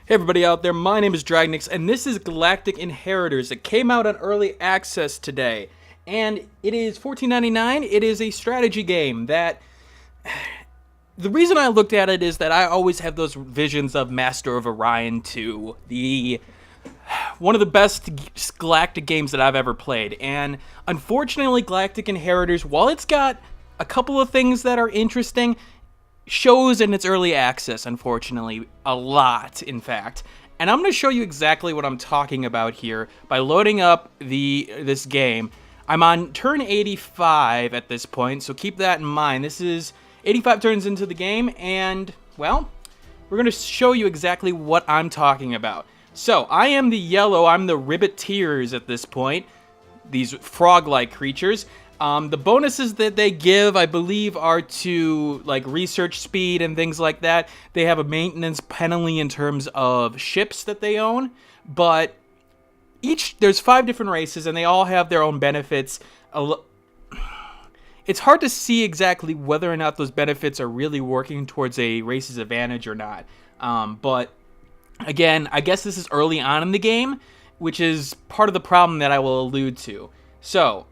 Hey everybody out there, my name is Dragnix, and this is Galactic Inheritors. It came out on early access today, and it is $14.99. It is a strategy game that... The reason I looked at it is that I always have those visions of Master of Orion 2, one of the best Galactic games that I've ever played. And unfortunately, Galactic Inheritors, while it's got a couple of things that are interesting, shows in its early access, unfortunately, a lot, in fact. And I'm going to show you exactly what I'm talking about here by loading up this game. I'm on turn 85 at this point, so keep that in mind. This is 85 turns into the game, and, well, we're going to show you exactly what I'm talking about. So, I am the yellow, I'm the Ribbeteers at this point, these frog-like creatures. The bonuses that they give, I believe, are to, like, research speed and things like that. They have a maintenance penalty in terms of ships that they own, but there's 5 different races, and they all have their own benefits. It's hard to see exactly whether or not those benefits are really working towards a race's advantage or not. But, again, I guess this is early on in the game, which is part of the problem that I will allude to. So,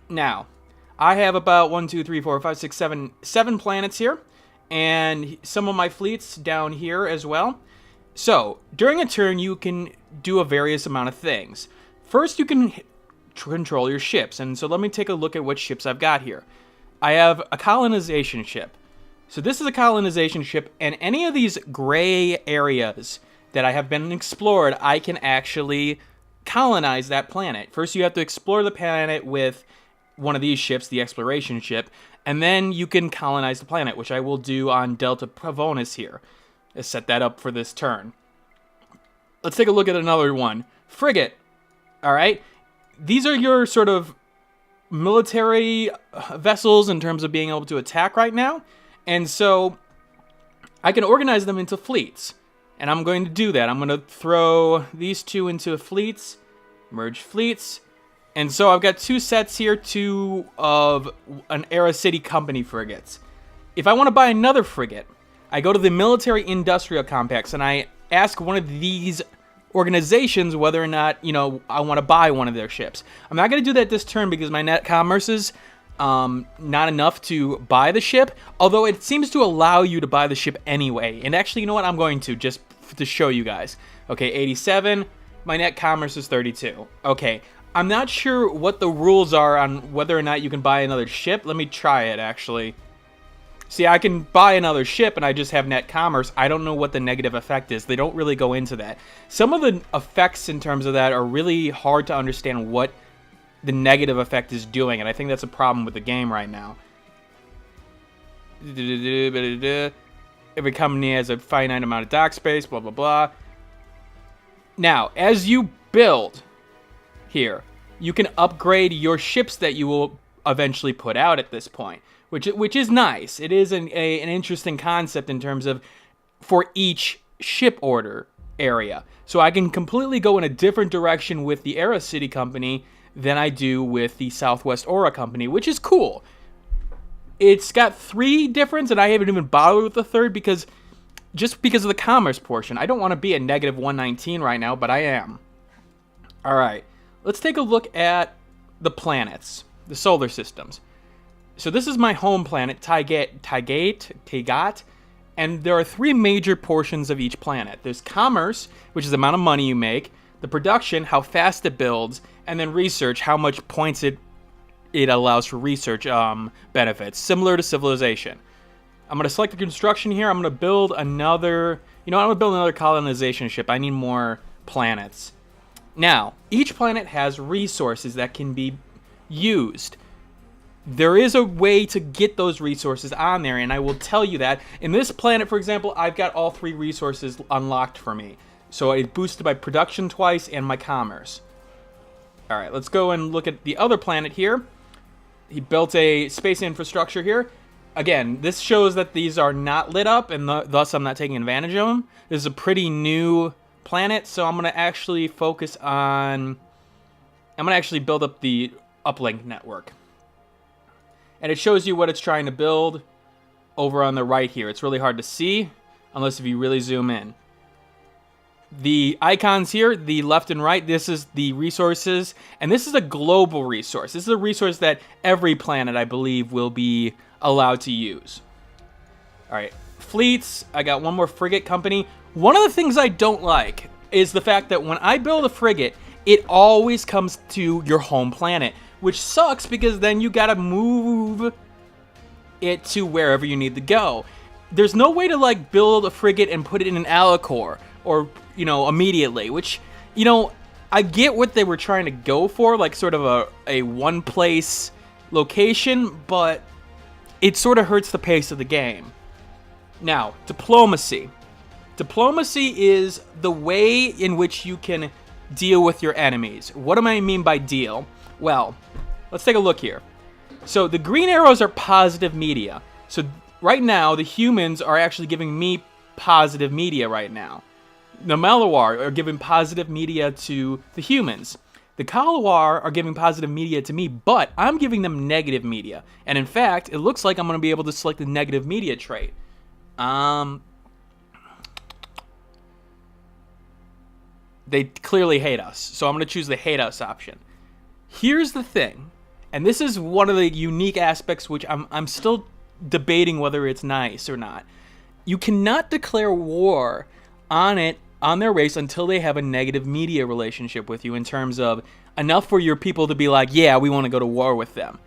now, I have about 7 planets here, and some of my fleets down here as well. So, during a turn, you can do a various amount of things. First, you can control your ships, and so let me take a look at what ships I've got here. I have a colonization ship. So this is a colonization ship, and any of these gray areas that I have been explored, I can actually colonize that planet. First, you have to explore the planet with one of these ships, the exploration ship, and then you can colonize the planet, which I will do on Delta Pavonis here. Let's set that up for this turn. Let's take a look at another one. Frigate. All right. These are your sort of military vessels in terms of being able to attack right now. And so I can organize them into fleets. And I'm going to do that. I'm going to throw these 2 into fleets, merge fleets. And so I've got 2 sets here, 2 of an Era City Company frigates. If I want to buy another frigate, I go to the Military Industrial Complex and I ask one of these organizations whether or not, I want to buy one of their ships. I'm not going to do that this turn because my net commerce is not enough to buy the ship, although it seems to allow you to buy the ship anyway. And actually, you know what? I'm going to, just to show you guys. Okay, 87. My net commerce is 32. Okay. I'm not sure what the rules are on whether or not you can buy another ship. Let me try it, actually. See, I can buy another ship and I just have net commerce. I don't know what the negative effect is. They don't really go into that. Some of the effects in terms of that are really hard to understand what the negative effect is doing, and I think that's a problem with the game right now. Every company has a finite amount of dock space, blah, blah, blah. Now, as you build here, you can upgrade your ships that you will eventually put out at this point, which is nice. It is an interesting concept in terms of for each ship order area. So I can completely go in a different direction with the Era City Company than I do with the Southwest Aura Company, which is cool. It's got 3 difference, and I haven't even bothered with the 3rd because of the commerce portion. I don't want to be at negative 119 right now, but I am. All right. Let's take a look at the planets, the solar systems. So this is my home planet, Tagat, and there are 3 major portions of each planet. There's commerce, which is the amount of money you make, the production, how fast it builds, and then research, how much points it allows for research benefits, similar to civilization. I'm going to select the construction here. I'm going to build another, I'm going to build another colonization ship. I need more planets. Now, each planet has resources that can be used. There is a way to get those resources on there, and I will tell you that. In this planet, for example, I've got all 3 resources unlocked for me. So it boosted my production twice and my commerce. Alright, let's go and look at the other planet here. He built a space infrastructure here. Again, this shows that these are not lit up, and thus I'm not taking advantage of them. This is a pretty new planet, so I'm going to actually focus on... I'm going to actually build up the uplink network. And it shows you what it's trying to build over on the right here. It's really hard to see unless if you really zoom in. The icons here, the left and right, this is the resources, and this is a global resource. This is a resource that every planet, I believe, will be allowed to use. All right, fleets, I got one more frigate company. One of the things I don't like is the fact that when I build a frigate, it always comes to your home planet, which sucks because then you gotta move it to wherever you need to go. There's no way to like build a frigate and put it in an Alicore or, you know, immediately, which, you know, I get what they were trying to go for, like sort of a one place location, but it sort of hurts the pace of the game. Now, diplomacy. Diplomacy is the way in which you can deal with your enemies. What do I mean by deal? Well, let's take a look here. So the green arrows are positive media. So right now, the humans are actually giving me positive media right now. The Malawar are giving positive media to the humans. The Kalawar are giving positive media to me, but I'm giving them negative media. And in fact, it looks like I'm going to be able to select the negative media trait. They clearly hate us, so I'm going to choose the hate us option. Here's the thing, and this is one of the unique aspects which I'm still debating whether it's nice or not. You cannot declare war on their race until they have a negative media relationship with you in terms of enough for your people to be like, yeah, we want to go to war with them.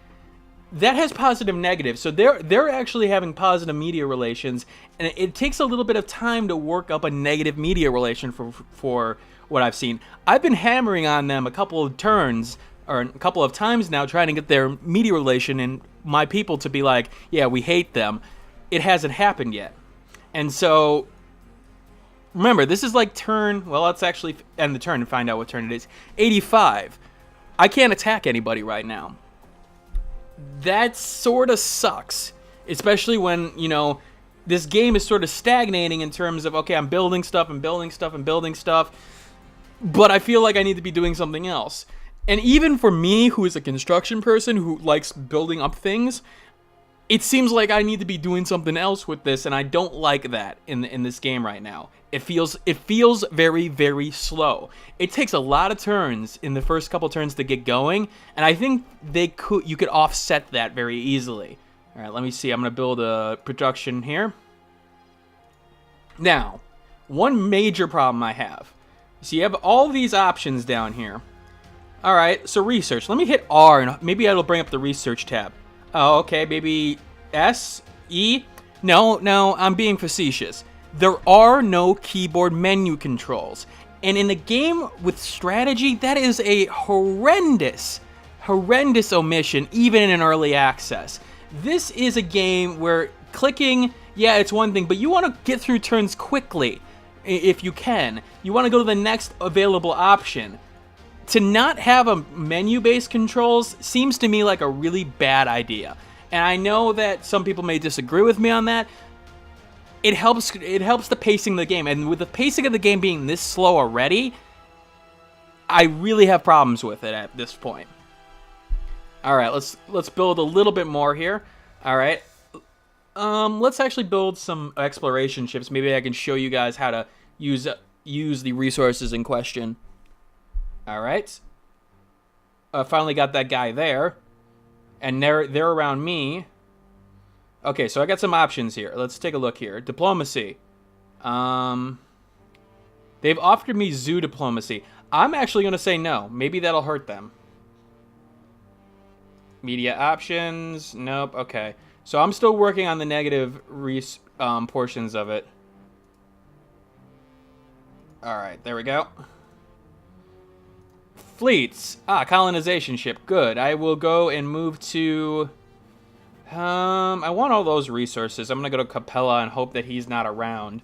That has positive negative, so they're actually having positive media relations, and it takes a little bit of time to work up a negative media relation for what I've seen. I've been hammering on them a couple of turns, or a couple of times now, trying to get their media relation and my people to be like, yeah, we hate them. It hasn't happened yet. And so, remember, this is like turn, well, let's actually end the turn and find out what turn it is. 85. I can't attack anybody right now. That sort of sucks, especially when, you know, this game is sort of stagnating in terms of, okay, I'm building stuff and building stuff and building stuff, but I feel like I need to be doing something else. And even for me, who is a construction person who likes building up things, it seems like I need to be doing something else with this, and I don't like that in this game right now. It feels very, very slow. It takes a lot of turns in the first couple turns to get going, and I think you could offset that very easily. All right, let me see. I'm going to build a production here. Now, one major problem I have. So you have all these options down here. All right, so research. Let me hit R, and maybe it'll bring up the research tab. Oh, okay, maybe S, E. No, I'm being facetious. There are no keyboard menu controls. And in a game with strategy, that is a horrendous omission, even in an early access. This is a game where clicking, yeah, it's one thing, but you want to get through turns quickly, if you can. You want to go to the next available option. To not have a menu-based controls seems to me like a really bad idea. And I know that some people may disagree with me on that. It helps the pacing of the game. And with the pacing of the game being this slow already, I really have problems with it at this point. All right, let's build a little bit more here. All right. Let's actually build some exploration ships. Maybe I can show you guys how to use the resources in question. All right. I finally got that guy there. And they're around me. Okay, so I got some options here. Let's take a look here. Diplomacy. They've offered me zoo diplomacy. I'm actually going to say no. Maybe that'll hurt them. Media options. Nope. Okay. So I'm still working on the negative portions of it. All right, there we go. Fleets. Colonization ship. Good. I will go and move to... I want all those resources. I'm going to go to Capella and hope that he's not around.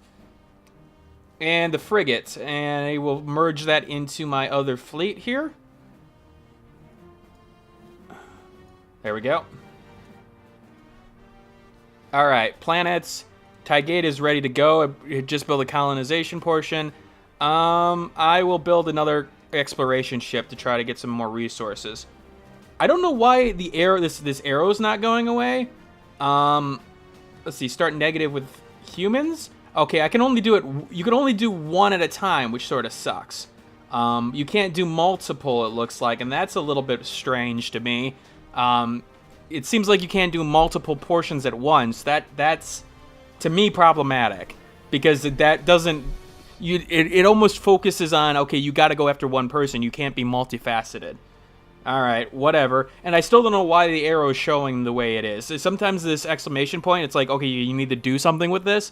And the frigate. And I will merge that into my other fleet here. There we go. Alright, planets. Tygate is ready to go. I just built a colonization portion. I will build another exploration ship to try to get some more resources. I don't know why the arrow, this arrow's not going away. Let's see, start negative with humans. Okay, I can only do it, you can only do one at a time, which sort of sucks. You can't do multiple, it looks like, and that's a little bit strange to me. It seems like you can't do multiple portions at once. That's, to me, problematic, because that doesn't, it almost focuses on, okay, you gotta go after one person, you can't be multifaceted. Alright, whatever. And I still don't know why the arrow is showing the way it is. Sometimes this exclamation point, it's like, okay, you need to do something with this.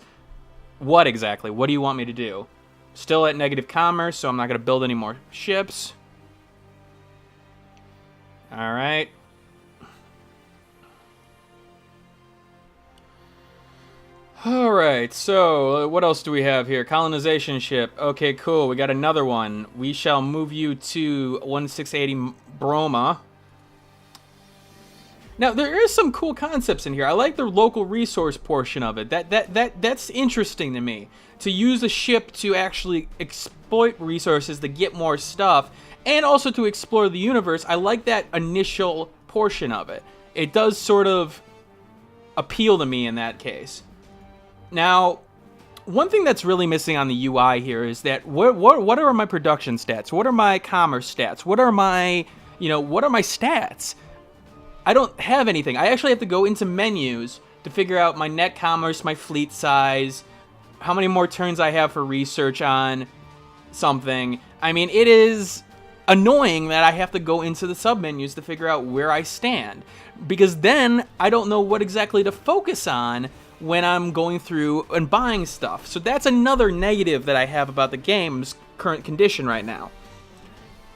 What exactly? What do you want me to do? Still at negative commerce, so I'm not going to build any more ships. Alright. Alright, so what else do we have here? Colonization ship. Okay, cool. We got another one. We shall move you to 1680 Broma. Now, there is some cool concepts in here. I like the local resource portion of it. That's interesting to me. To use a ship to actually exploit resources to get more stuff, and also to explore the universe. I like that initial portion of it. It does sort of appeal to me in that case. Now, one thing that's really missing on the UI here is that what are my production stats? What are my commerce stats? What are my, what are my stats? I don't have anything. I actually have to go into menus to figure out my net commerce, my fleet size, how many more turns I have for research on something. I mean, it is annoying that I have to go into the submenus to figure out where I stand, because then I don't know what exactly to focus on when I'm going through and buying stuff. So that's another negative that I have about the game's current condition right now.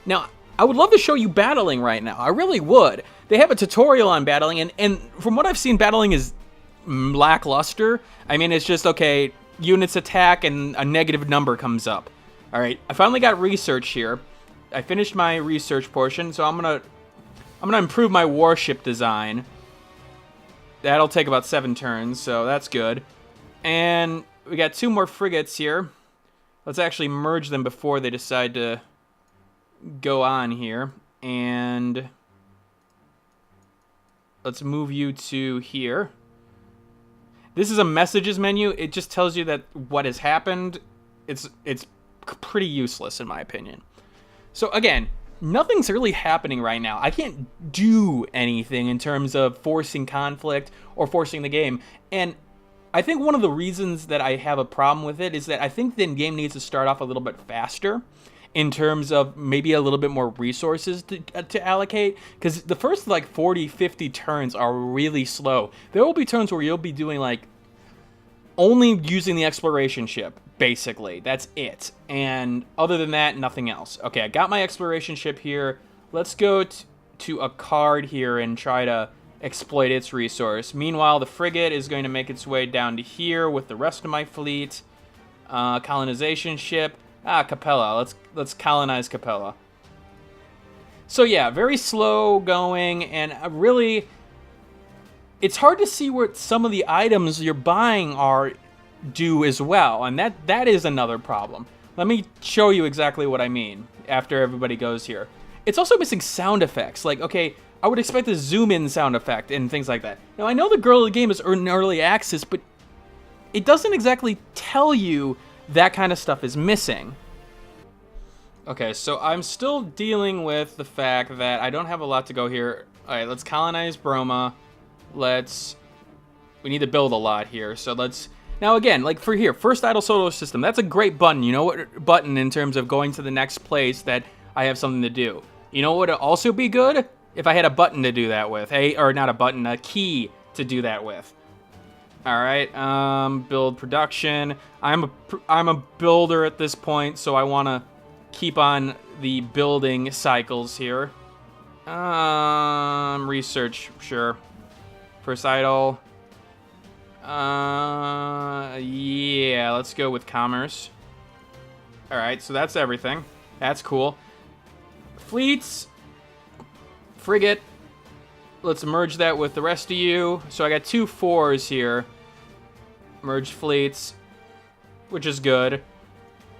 Now, I would love to show you battling right now. I really would. They have a tutorial on battling, and from what I've seen, battling is lackluster. I mean, it's just, okay, units attack and a negative number comes up. All right, I finally got research here. I finished my research portion, so I'm gonna improve my warship design. That'll take about 7 turns, so that's good. And we got 2 more frigates here. Let's actually merge them before they decide to go on here. And let's move you to here. This is a messages menu. It just tells you that what has happened. It's pretty useless in my opinion. So again, nothing's really happening right now. I can't do anything in terms of forcing conflict or forcing the game. And I think one of the reasons that I have a problem with it is that I think the game needs to start off a little bit faster in terms of maybe a little bit more resources to allocate, because the first like 40, 50 turns are really slow. There will be turns where you'll be doing like only using the exploration ship, basically. That's it. And other than that, nothing else. Okay, I got my exploration ship here. Let's go to a card here and try to exploit its resource. Meanwhile, the frigate is going to make its way down to here with the rest of my fleet. Colonization ship. Capella. Let's colonize Capella. So yeah, very slow going, and really, it's hard to see what some of the items you're buying do as well, and that is another problem. Let me show you exactly what I mean after everybody goes here. It's also missing sound effects. Like, okay, I would expect a zoom in sound effect and things like that. Now, I know the game is in early access, but it doesn't exactly tell you that kind of stuff is missing. Okay, so I'm still dealing with the fact that I don't have a lot to go here. All right, let's colonize Broma. We need to build a lot here, so let's... Now again, like for here, first idle solar system, that's a great button. You know what button in terms of going to the next place that I have something to do. You know what would also be good? If I had a button to do that with. Or not a button, a key to do that with. Alright, build production. I'm a builder at this point, so I want to keep on the building cycles here. Research, sure. First idle. Yeah, let's go with commerce. Alright, so that's everything. That's cool. Fleets. Frigate. Let's merge that with the rest of you. So I got 2 4s here. Merge fleets, which is good.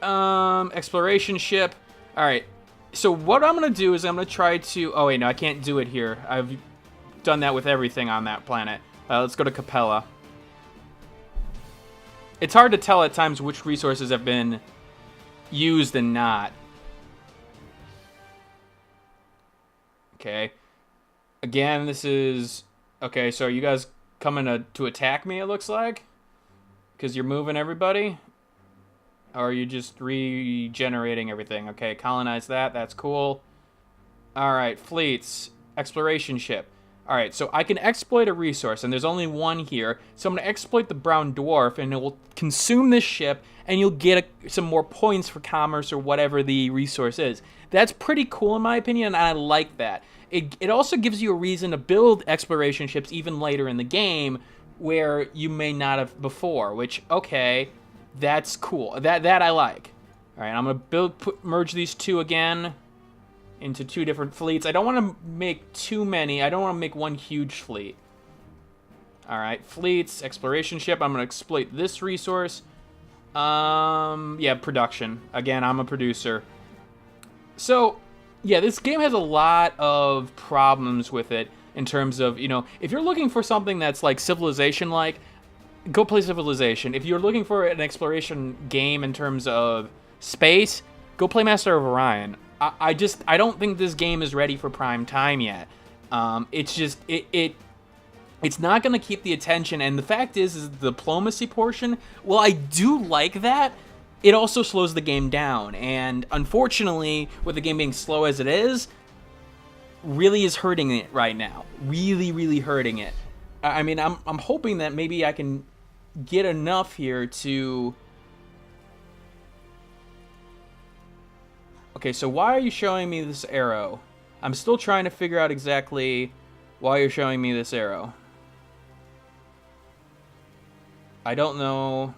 Exploration ship. Alright. So what I'm going to do is I'm going to try to... Oh, wait, no, I can't do it here. I've done that with everything on that planet. Let's go to Capella. It's hard to tell at times which resources have been used and not. Okay. Again, this is... Okay, so are you guys coming to attack me, it looks like? Because you're moving everybody? Or are you just regenerating everything? Okay, colonize that. That's cool. Alright, fleets. Exploration ship. Alright, so I can exploit a resource, and there's only one here. So I'm going to exploit the brown dwarf, and it will consume this ship, and you'll get some more points for commerce or whatever the resource is. That's pretty cool in my opinion, and I like that. It also gives you a reason to build exploration ships even later in the game, where you may not have before, which, okay... That's cool. That I like. All right, I'm gonna merge these two again into two different fleets. I don't want to make too many. I don't want to make one huge fleet. All right, fleets, exploration ship. I'm gonna exploit this resource. Yeah, production. Again, I'm a producer. So, yeah, this game has a lot of problems with it in terms of, you know, if you're looking for something that's like Civilization-like, go play Civilization. If you're looking for an exploration game in terms of space, go play Master of Orion. I don't think this game is ready for prime time yet. It's just it's not going to keep the attention. And the fact is the diplomacy portion, well, I do like that. It also slows the game down. And unfortunately, with the game being slow as it is, really is hurting it right now. Really, really hurting it. I mean, I'm hoping that maybe I can get enough here to... Okay, so why are you showing me this arrow? I'm still trying to figure out exactly why you're showing me this arrow. I don't know.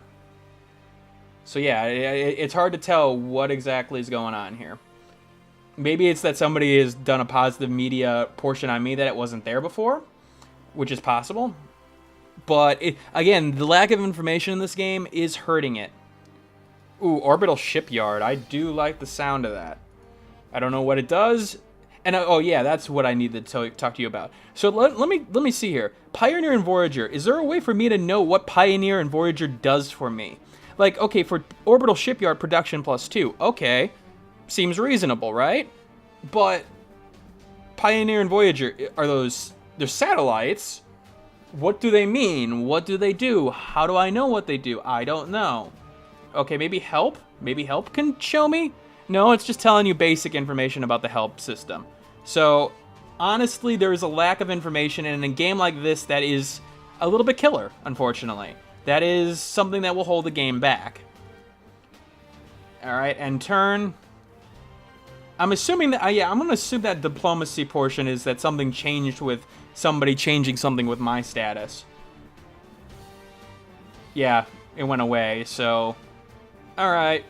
So yeah, it's hard to tell what exactly is going on here. Maybe it's that somebody has done a positive media portion on me that it wasn't there before, which is possible. But, again, the lack of information in this game is hurting it. Ooh, Orbital Shipyard. I do like the sound of that. I don't know what it does. And, oh, yeah, that's what I need to talk to you about. So, let me see here. Pioneer and Voyager. Is there a way for me to know what Pioneer and Voyager does for me? Like, okay, for Orbital Shipyard, production +2. Okay. Seems reasonable, right? But Pioneer and Voyager, are those... They're satellites... What do they mean? What do they do? How do I know what they do? I don't know. Okay, maybe help? Maybe help can show me? No, it's just telling you basic information about the help system. So, honestly, there is a lack of information, and in a game like this, that is a little bit killer, unfortunately. That is something that will hold the game back. Alright, and turn. I'm assuming that, yeah, I'm going to assume that diplomacy portion is that something changed with somebody changing something with my status. Yeah, it went away, so... Alright.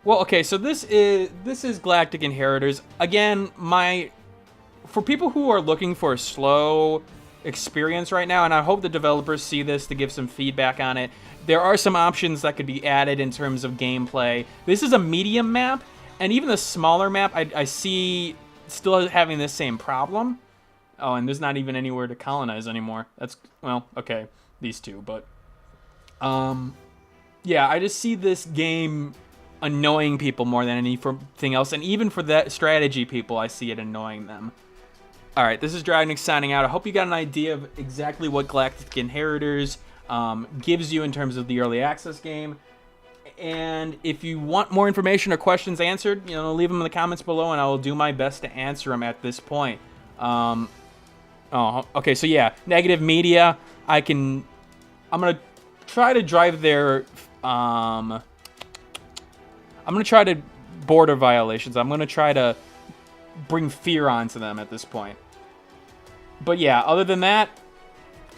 Well, okay, so this is Galactic Inheritors. Again, for people who are looking for a slow experience right now, and I hope the developers see this to give some feedback on it, there are some options that could be added in terms of gameplay. This is a medium map, and even the smaller map, I see still having this same problem. Oh, and there's not even anywhere to colonize anymore. That's, well, okay, these two, but... yeah, I just see this game annoying people more than anything else, and even for that strategy people, I see it annoying them. Alright, this is Dragnix signing out. I hope you got an idea of exactly what Galactic Inheritors gives you in terms of the early access game. And if you want more information or questions answered, you know, leave them in the comments below, and I will do my best to answer them at this point. Oh, okay, so yeah, negative media. I'm gonna try to drive their, I'm gonna try to border violations. I'm gonna try to bring fear onto them at this point. But yeah, other than that,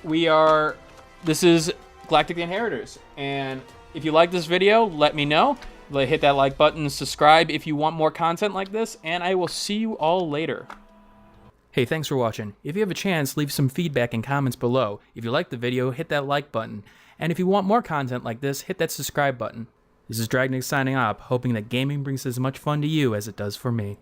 this is Galactic Inheritors. And if you like this video, let me know. Hit that like button, subscribe if you want more content like this, and I will see you all later. Hey, thanks for watching. If you have a chance, leave some feedback and comments below. If you liked the video, hit that like button. And if you want more content like this, hit that subscribe button. This is Dragnix signing off, hoping that gaming brings as much fun to you as it does for me.